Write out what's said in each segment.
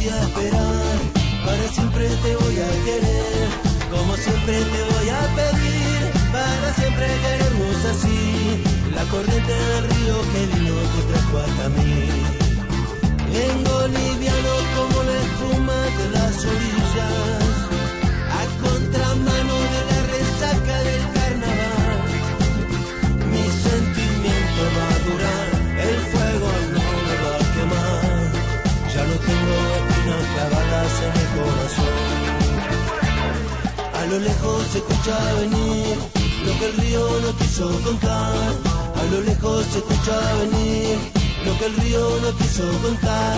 voy a esperar, para siempre te voy a querer, como siempre te voy a pedir, para siempre querernos así, la corriente del río que vino te trajo hasta mí. Vengo liviano como la espuma de las orillas, a contramano de la resaca del carnaval. Mi sentimiento va a durar, el fuego no me va a quemar, ya no tengo espinas clavadas en el corazón. A lo lejos se escucha venir lo que el río no quiso contar, a lo lejos se escucha venir lo que el río no quiso contar.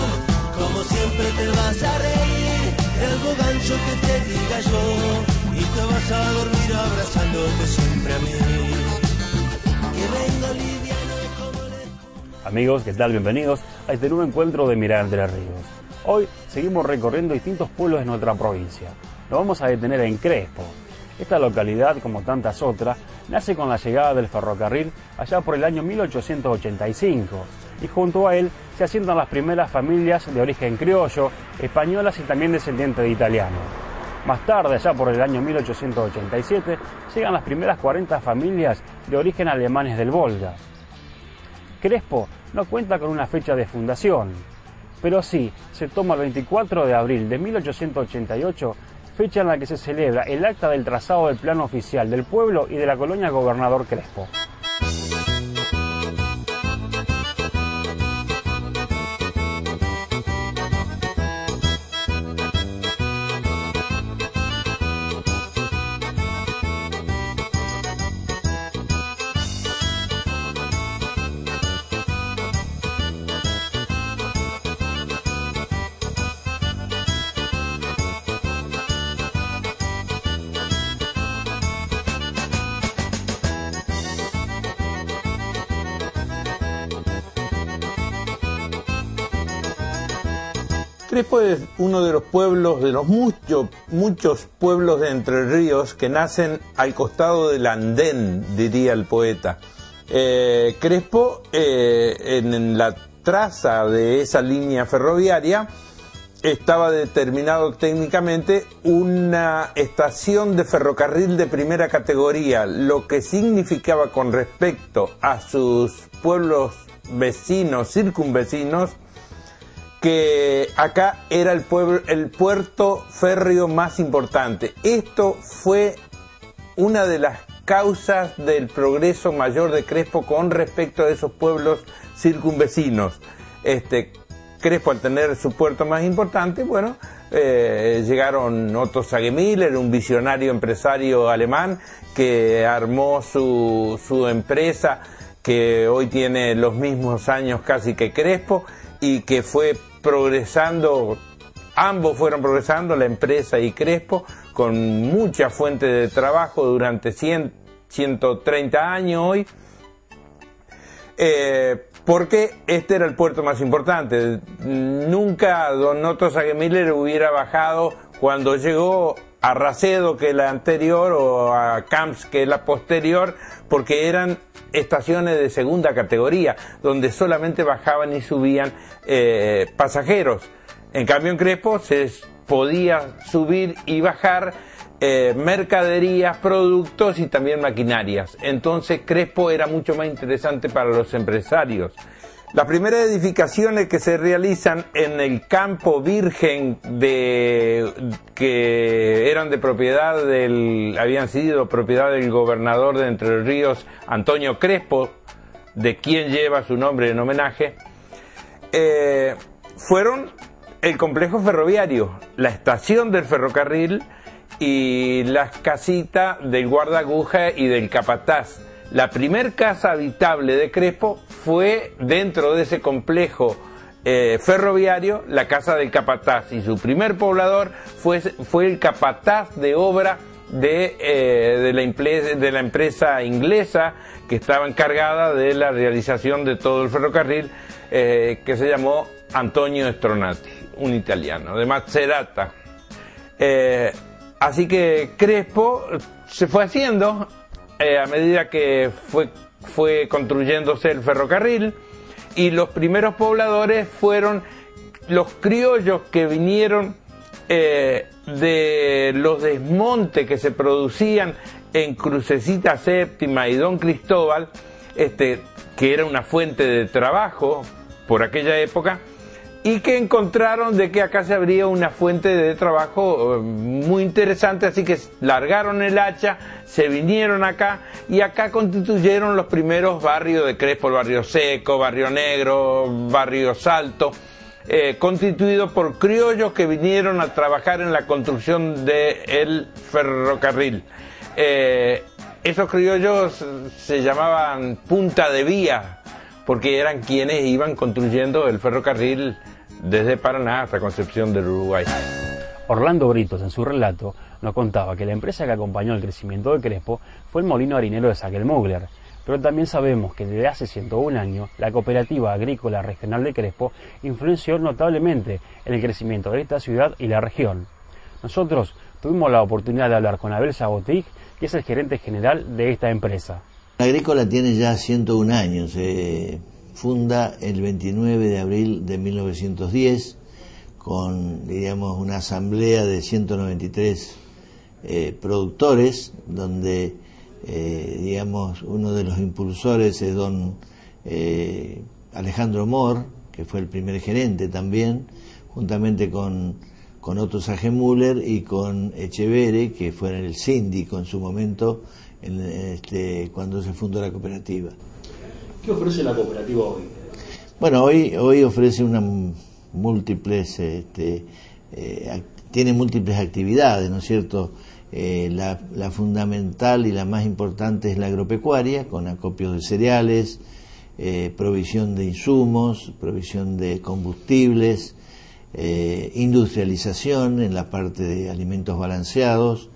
Como siempre te vas a reír de algo gancho que te diga yo, y te vas a dormir abrazándote siempre a mí. Que vengo liviano como le... Amigos, ¿qué tal? Bienvenidos a este nuevo encuentro de Mirar Entre Ríos. Hoy seguimos recorriendo distintos pueblos de nuestra provincia. Nos vamos a detener en Crespo. Esta localidad, como tantas otras, nace con la llegada del ferrocarril allá por el año 1885, y junto a él se asientan las primeras familias de origen criollo, españolas y también descendientes de italianos. Más tarde, allá por el año 1887, llegan las primeras 40 familias de origen alemanes del Volga. Crespo no cuenta con una fecha de fundación, pero sí se toma el 24 de abril de 1888, fecha en la que se celebra el acta del trazado del plano oficial del pueblo y de la colonia Gobernador Crespo. Crespo es uno de los pueblos, de los muchos pueblos de Entre Ríos que nacen al costado del andén, diría el poeta. Crespo, en la traza de esa línea ferroviaria, estaba determinado técnicamente una estación de ferrocarril de primera categoría, lo que significaba con respecto a sus pueblos vecinos, circunvecinos, que acá era el puerto férreo más importante. Esto fue una de las causas del progreso mayor de Crespo con respecto a esos pueblos circunvecinos. Crespo, al tener su puerto más importante, bueno, llegaron Otto Sagemiller, un visionario empresario alemán que armó su empresa, que hoy tiene los mismos años casi que Crespo, y que fue progresando, ambos fueron progresando, la empresa y Crespo, con mucha fuente de trabajo durante 130 años hoy, porque este era el puerto más importante. Nunca don Otto Sagemiller hubiera bajado cuando llegó a Racedo, que es la anterior, o a Camps, que es la posterior, porque eran estaciones de segunda categoría, donde solamente bajaban y subían pasajeros. En cambio en Crespo se podía subir y bajar mercaderías, productos y también maquinarias. Entonces Crespo era mucho más interesante para los empresarios. Las primeras edificaciones que se realizan en el campo virgen que eran de propiedad habían sido propiedad del gobernador de Entre Ríos, Antonio Crespo, de quien lleva su nombre en homenaje, fueron el complejo ferroviario, la estación del ferrocarril y las casitas del guardaaguja y del capataz. La primer casa habitable de Crespo fue dentro de ese complejo ferroviario, la casa del capataz, y su primer poblador fue el capataz de obra de la empresa inglesa que estaba encargada de la realización de todo el ferrocarril, que se llamó Antonio Stronati, un italiano, de Macerata. Así que Crespo se fue haciendo a medida que fue construyéndose el ferrocarril, y los primeros pobladores fueron los criollos que vinieron de los desmontes que se producían en Crucecita Séptima y Don Cristóbal, que era una fuente de trabajo por aquella época, y que encontraron de que acá se abría una fuente de trabajo muy interesante, así que largaron el hacha, se vinieron acá, y acá constituyeron los primeros barrios de Crespo, el Barrio Seco, Barrio Negro, Barrio Salto, constituido por criollos que vinieron a trabajar en la construcción del ferrocarril. Esos criollos se llamaban punta de vía, porque eran quienes iban construyendo el ferrocarril desde Paraná hasta Concepción del Uruguay. Orlando Britos, en su relato, nos contaba que la empresa que acompañó el crecimiento de Crespo fue el molino harinero de Saquelmugler, pero también sabemos que desde hace 101 años la Cooperativa Agrícola Regional de Crespo influenció notablemente en el crecimiento de esta ciudad y la región. Nosotros tuvimos la oportunidad de hablar con Abel Sabotig, que es el gerente general de esta empresa. La Agrícola tiene ya 101 años, funda el 29 de abril de 1910 con, diríamos, una asamblea de 193 productores, donde, digamos, uno de los impulsores es don Alejandro Mor, que fue el primer gerente también, juntamente con Otto Sagemüller y con Echeverre, que fue el síndico en su momento, cuando se fundó la cooperativa. ¿Qué ofrece la cooperativa hoy? Bueno, hoy ofrece tiene múltiples actividades, ¿no es cierto? La fundamental y la más importante es la agropecuaria, con acopios de cereales, provisión de insumos, provisión de combustibles, industrialización en la parte de alimentos balanceados,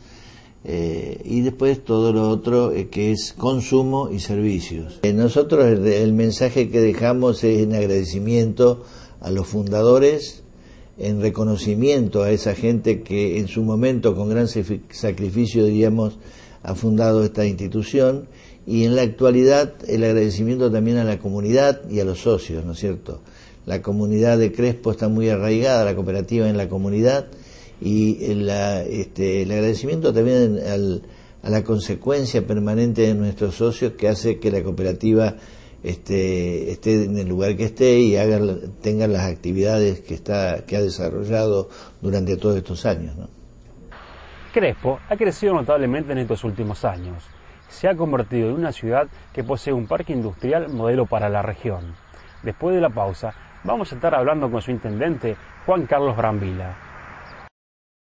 y después todo lo otro que es consumo y servicios. Nosotros el mensaje que dejamos es en agradecimiento a los fundadores, en reconocimiento a esa gente que en su momento con gran sacrificio, diríamos, ha fundado esta institución, y en la actualidad el agradecimiento también a la comunidad y a los socios, ¿no es cierto? La comunidad de Crespo está muy arraigada, la cooperativa en la comunidad, y el agradecimiento también a la consecuencia permanente de nuestros socios, que hace que la cooperativa esté en el lugar que esté y tenga las actividades que ha desarrollado durante todos estos años, ¿no? Crespo ha crecido notablemente en estos últimos años. Se ha convertido en una ciudad que posee un parque industrial modelo para la región. Después de la pausa, vamos a estar hablando con su intendente, Juan Carlos Brambila.